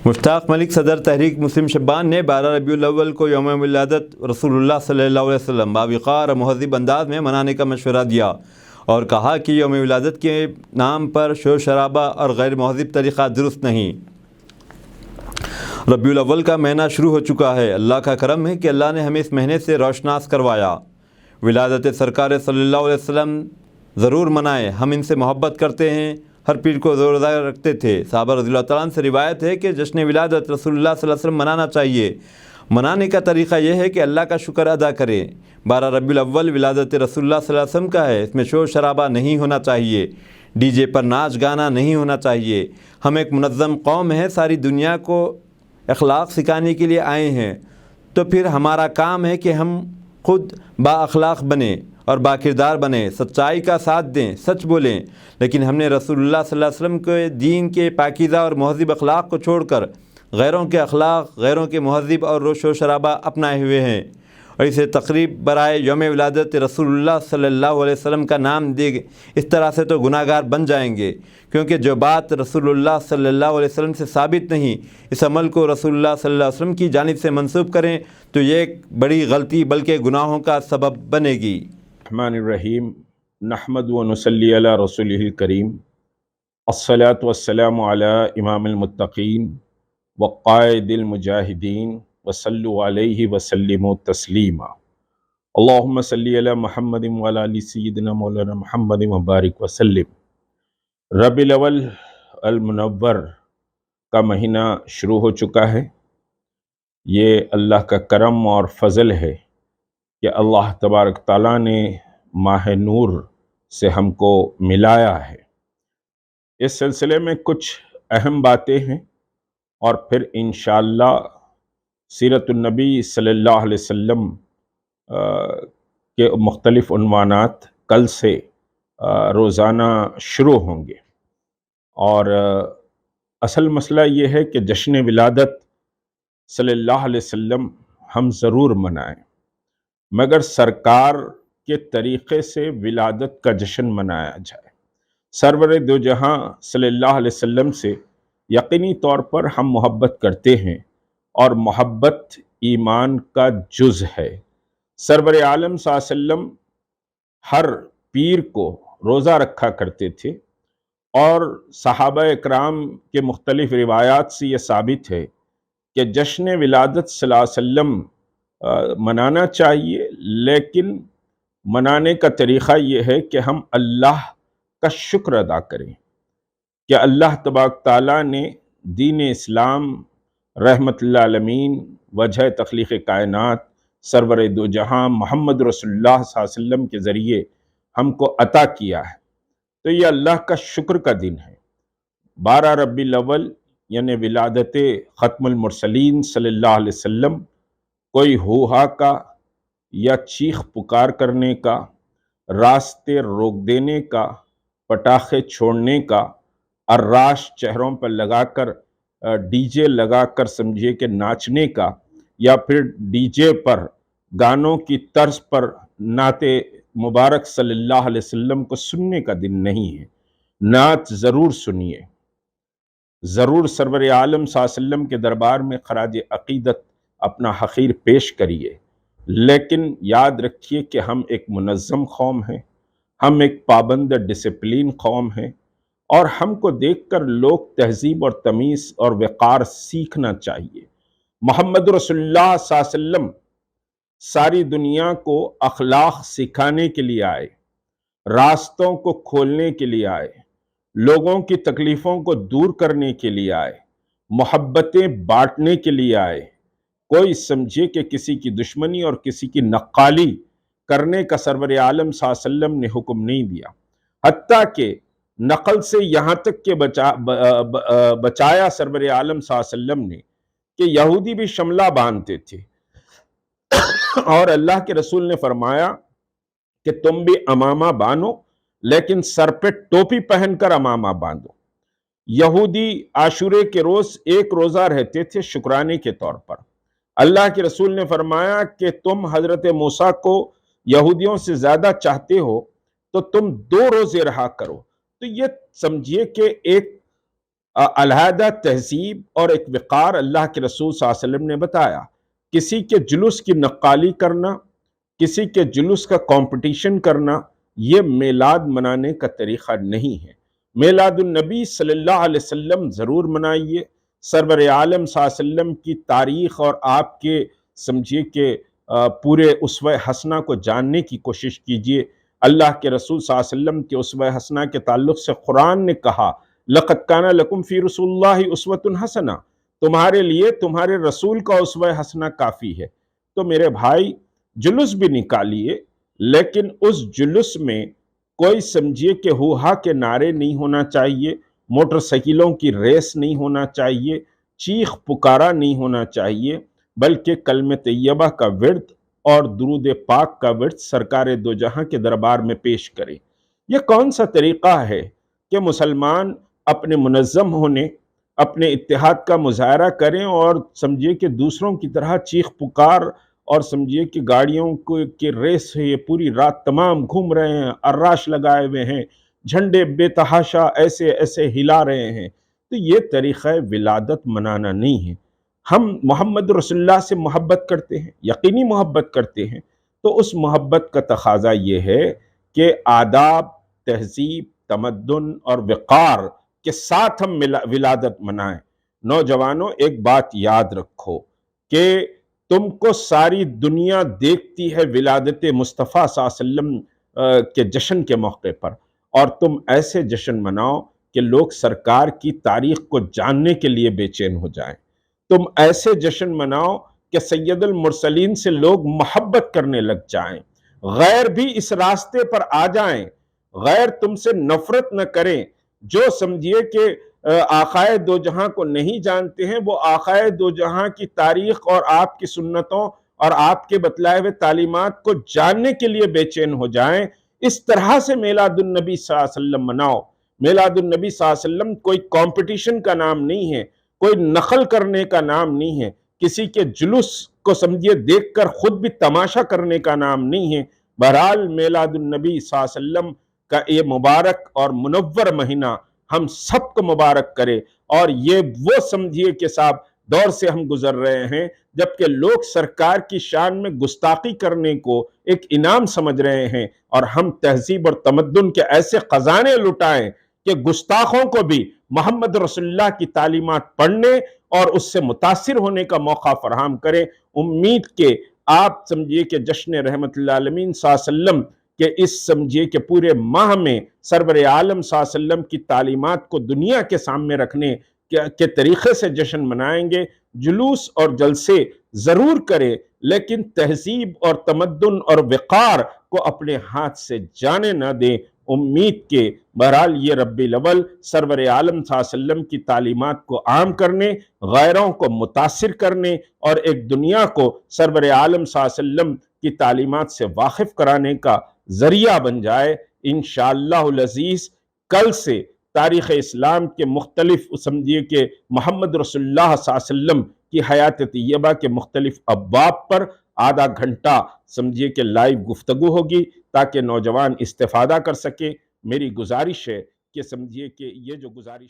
مشتاق ملک صدر تحریک مسلم شبان نے 12 ربیع الاول کو یوم ولادت رسول اللہ صلی اللہ علیہ وسلم باوقار اور مہذب انداز میں منانے کا مشورہ دیا اور کہا کہ یوم ولادت کے نام پر شور شرابہ اور غیر مہذب طریقہ درست نہیں۔ ربیع الاول کا مہینہ شروع ہو چکا ہے۔ اللہ کا کرم ہے کہ اللہ نے ہمیں اس مہینے سے روشناس کروایا۔ ولادت سرکار صلی اللہ علیہ وسلم ضرور منائیں، ہم ان سے محبت کرتے ہیں۔ ہر پیر کو روزہ رکھتے تھے۔ صحابہ رضی اللہ تعالیٰ عنہ سے روایت ہے کہ جشن ولادت رسول اللہ صلی اللہ علیہ وسلم منانا چاہیے۔ منانے کا طریقہ یہ ہے کہ اللہ کا شکر ادا کریں۔ 12 ربیع الاول ولادت رسول اللہ صلی اللہ علیہ وسلم کا ہے۔ اس میں شور شرابہ نہیں ہونا چاہیے، ڈی جے پر ناچ گانا نہیں ہونا چاہیے۔ ہم ایک منظم قوم ہیں، ساری دنیا کو اخلاق سکھانے کے لیے آئے ہیں، تو پھر ہمارا کام ہے کہ ہم خود با اخلاق بنیں اور با کردار بنیں، سچائی کا ساتھ دیں، سچ بولیں۔ لیکن ہم نے رسول اللہ صلی اللہ علیہ وسلم کے دین کے پاکیزہ اور مہذب اخلاق کو چھوڑ کر غیروں کے اخلاق، غیروں کے مہذب اور روش و شرابہ اپنائے ہوئے ہیں، اور اسے تقریب برائے یوم ولادت رسول اللہ صلی اللہ علیہ وسلم کا نام دے گے۔ اس طرح سے تو گناہ گار بن جائیں گے، کیونکہ جو بات رسول اللہ صلی اللہ علیہ وسلم سے ثابت نہیں، اس عمل کو رسول اللہ صلی اللہ علیہ وسلم کی جانب سے منسوب کریں تو یہ ایک بڑی غلطی بلکہ گناہوں کا سبب بنے گی۔ الرحمن الرحیم، نحمد و نصلی علی رسولہ الکریم، الصلاۃ والسلام علی امام المتقین وقائد المجاہدین وصلوا علیہ وسلموا تسلیما۔ اللہم صلی علی محمد وعلی آل سیدنا مولانا محمد وبارک وسلم۔ ربیع الاول المنور کا مہینہ شروع ہو چکا ہے۔ یہ اللہ کا کرم اور فضل ہے کہ اللہ تبارک تعالیٰ نے ماہ نور سے ہم کو ملایا ہے۔ اس سلسلے میں کچھ اہم باتیں ہیں اور پھر انشاءاللہ سیرت النبی صلی اللہ علیہ وسلم کے مختلف عنوانات کل سے روزانہ شروع ہوں گے۔ اور اصل مسئلہ یہ ہے کہ جشن ولادت صلی اللہ علیہ وسلم ہم ضرور منائیں، مگر سرکار کے طریقے سے ولادت کا جشن منایا جائے۔ سرور دو جہاں صلی اللہ علیہ وسلم سے یقینی طور پر ہم محبت کرتے ہیں، اور محبت ایمان کا جز ہے۔ سرور عالم صلی اللہ علیہ وسلم ہر پیر کو روزہ رکھا کرتے تھے، اور صحابہ اکرام کے مختلف روایات سے یہ ثابت ہے کہ جشن ولادت صلی اللہ علیہ وسلم منانا چاہیے، لیکن منانے کا طریقہ یہ ہے کہ ہم اللہ کا شکر ادا کریں کہ اللہ تبارک تعالیٰ نے دین اسلام رحمت للعالمین وجہ تخلیق کائنات سرور دو جہاں محمد رسول اللہ صلی اللہ علیہ وسلم کے ذریعے ہم کو عطا کیا ہے، تو یہ اللہ کا شکر کا دن ہے۔ 12 ربیع الاول یعنی ولادت ختم المرسلین صلی اللہ علیہ وسلم کوئی ہوہا کا یا چیخ پکار کرنے کا، راستے روک دینے کا، پٹاخے چھوڑنے کا، اراش چہروں پر لگا کر ڈی جے لگا کر سمجھیے کہ ناچنے کا، یا پھر ڈی جے پر گانوں کی طرز پر نعت مبارک صلی اللہ علیہ وسلم کو سننے کا دن نہیں ہے۔ نعت ضرور سنیے، ضرور سرور عالم صلی اللہ علیہ وسلم کے دربار میں خراج عقیدت اپنا حقیر پیش کریے، لیکن یاد رکھیے کہ ہم ایک منظم قوم ہیں، ہم ایک پابند ڈسپلین قوم ہیں، اور ہم کو دیکھ کر لوگ تہذیب اور تمیز اور وقار سیکھنا چاہیے۔ محمد رسول اللہ صلی اللہ علیہ وسلم ساری دنیا کو اخلاق سکھانے کے لیے آئے، راستوں کو کھولنے کے لیے آئے، لوگوں کی تکلیفوں کو دور کرنے کے لیے آئے، محبتیں بانٹنے کے لیے آئے۔ کوئی سمجھے کہ کسی کی دشمنی اور کسی کی نقالی کرنے کا سرور عالم صلی اللہ علیہ وسلم نے حکم نہیں دیا، حتیٰ کہ نقل سے یہاں تک کہ بچایا سرور عالم صلی اللہ علیہ وسلم نے کہ یہودی بھی شملہ باندھتے تھے، اور اللہ کے رسول نے فرمایا کہ تم بھی امامہ باندھو، لیکن سر پہ ٹوپی پہن کر امامہ باندھو۔ یہودی عاشورے کے روز ایک روزہ رہتے تھے شکرانے کے طور پر۔ اللہ کے رسول نے فرمایا کہ تم حضرت موسیٰ کو یہودیوں سے زیادہ چاہتے ہو تو تم 2 روزے رہا کرو۔ تو یہ سمجھیے کہ ایک علیحدہ تہذیب اور ایک وقار اللہ کے رسول صلی اللہ علیہ وسلم نے بتایا۔ کسی کے جلوس کی نقالی کرنا، کسی کے جلوس کا کمپٹیشن کرنا، یہ میلاد منانے کا طریقہ نہیں ہے۔ میلاد النبی صلی اللہ علیہ وسلم ضرور منائیے، سرور عالم صلی اللہ علیہ وسلم کی تاریخ اور آپ کے سمجھیے کہ پورے اسوہ حسنہ کو جاننے کی کوشش کیجئے۔ اللہ کے رسول صلی اللہ علیہ وسلم کے اسوہ حسنہ کے تعلق سے قرآن نے کہا لَقَدْ كَانَ لَكُمْ فِي رَسُولِ اللَّهِ أُسْوَةٌ حَسَنَةٌ، تمہارے لیے تمہارے رسول کا اسوہ حسنہ کافی ہے۔ تو میرے بھائی جلوس بھی نکالیے، لیکن اس جلوس میں کوئی سمجھیے کہ ہو کے نعرے نہیں ہونا چاہیے، موٹر سائیکلوں کی ریس نہیں ہونا چاہیے، چیخ پکارا نہیں ہونا چاہیے، بلکہ کلمہ طیبہ کا ورد اور درود پاک کا ورد سرکار دو جہاں کے دربار میں پیش کرے۔ یہ کون سا طریقہ ہے کہ مسلمان اپنے منظم ہونے، اپنے اتحاد کا مظاہرہ کریں اور سمجھیے کہ دوسروں کی طرح چیخ پکار اور سمجھیے کہ گاڑیوں کی ریس ہے، یہ پوری رات تمام گھوم رہے ہیں، اراش لگائے ہوئے ہیں، جھنڈے بے تحاشا ایسے ایسے ہلا رہے ہیں۔ تو یہ طریقہ ولادت منانا نہیں ہے۔ ہم محمد رسول اللہ سے محبت کرتے ہیں، یقینی محبت کرتے ہیں، تو اس محبت کا تقاضا یہ ہے کہ آداب، تہذیب، تمدن اور وقار کے ساتھ ہم ولادت منائیں۔ نوجوانوں ایک بات یاد رکھو کہ تم کو ساری دنیا دیکھتی ہے ولادت مصطفیٰ صلی اللہ علیہ وسلم کے جشن کے موقع پر، اور تم ایسے جشن مناؤ کہ لوگ سرکار کی تاریخ کو جاننے کے لیے بے چین ہو جائیں۔ تم ایسے جشن مناؤ کہ سید المرسلین سے لوگ محبت کرنے لگ جائیں، غیر بھی اس راستے پر آ جائیں، غیر تم سے نفرت نہ کریں۔ جو سمجھیے کہ آقائے دو جہاں کو نہیں جانتے ہیں، وہ آقائے دو جہاں کی تاریخ اور آپ کی سنتوں اور آپ کے بتلائے ہوئے تعلیمات کو جاننے کے لیے بے چین ہو جائیں۔ اس طرح سے میلاد النبی صلی اللہ علیہ وسلم مناؤ۔ میلاد النبی صلی اللہ علیہ وسلم کوئی کمپٹیشن کا نام نہیں ہے، کوئی نقل کرنے کا نام نہیں ہے، کسی کے جلوس کو سمجھیے دیکھ کر خود بھی تماشا کرنے کا نام نہیں ہے۔ بہرحال میلاد النبی صلی اللہ علیہ وسلم کا یہ مبارک اور منور مہینہ ہم سب کو مبارک کرے، اور یہ وہ سمجھیے کہ صاحب دور سے ہم گزر رہے ہیں جبکہ لوگ سرکار کی شان میں گستاخی کرنے کو ایک انعام سمجھ رہے ہیں، اور ہم تہذیب اور تمدن کے ایسے خزانے لٹائیں کہ گستاخوں کو بھی محمد رسول اللہ کی تعلیمات پڑھنے اور اس سے متاثر ہونے کا موقع فراہم کریں۔ امید کہ آپ سمجھیے کہ جشن رحمت اللہ عالمین صلی اللہ علیہ وسلم کہ اس سمجھیے کہ پورے ماہ میں سرور عالم صلی اللہ علیہ وسلم کی تعلیمات کو دنیا کے سامنے رکھنے کے طریقے سے جشن منائیں گے۔ جلوس اور جلسے ضرور کریں، لیکن تہذیب اور تمدن اور وقار کو اپنے ہاتھ سے جانے نہ دیں۔ امید کہ بہرحال یہ ربیع الاول سرور عالم صلی اللہ علیہ وسلم کی تعلیمات کو عام کرنے، غیروں کو متاثر کرنے اور ایک دنیا کو سرور عالم صلی اللہ علیہ وسلم کی تعلیمات سے واقف کرانے کا ذریعہ بن جائے۔ انشاءاللہ العزیز کل سے تاریخ اسلام کے مختلف سمجھیے کہ محمد رسول اللہ صلی اللہ علیہ وسلم کی حیات طیبہ کے مختلف ابواب پر آدھا گھنٹہ سمجھیے کہ لائیو گفتگو ہوگی تاکہ نوجوان استفادہ کر سکے۔ میری گزارش ہے کہ سمجھیے کہ یہ جو گزارش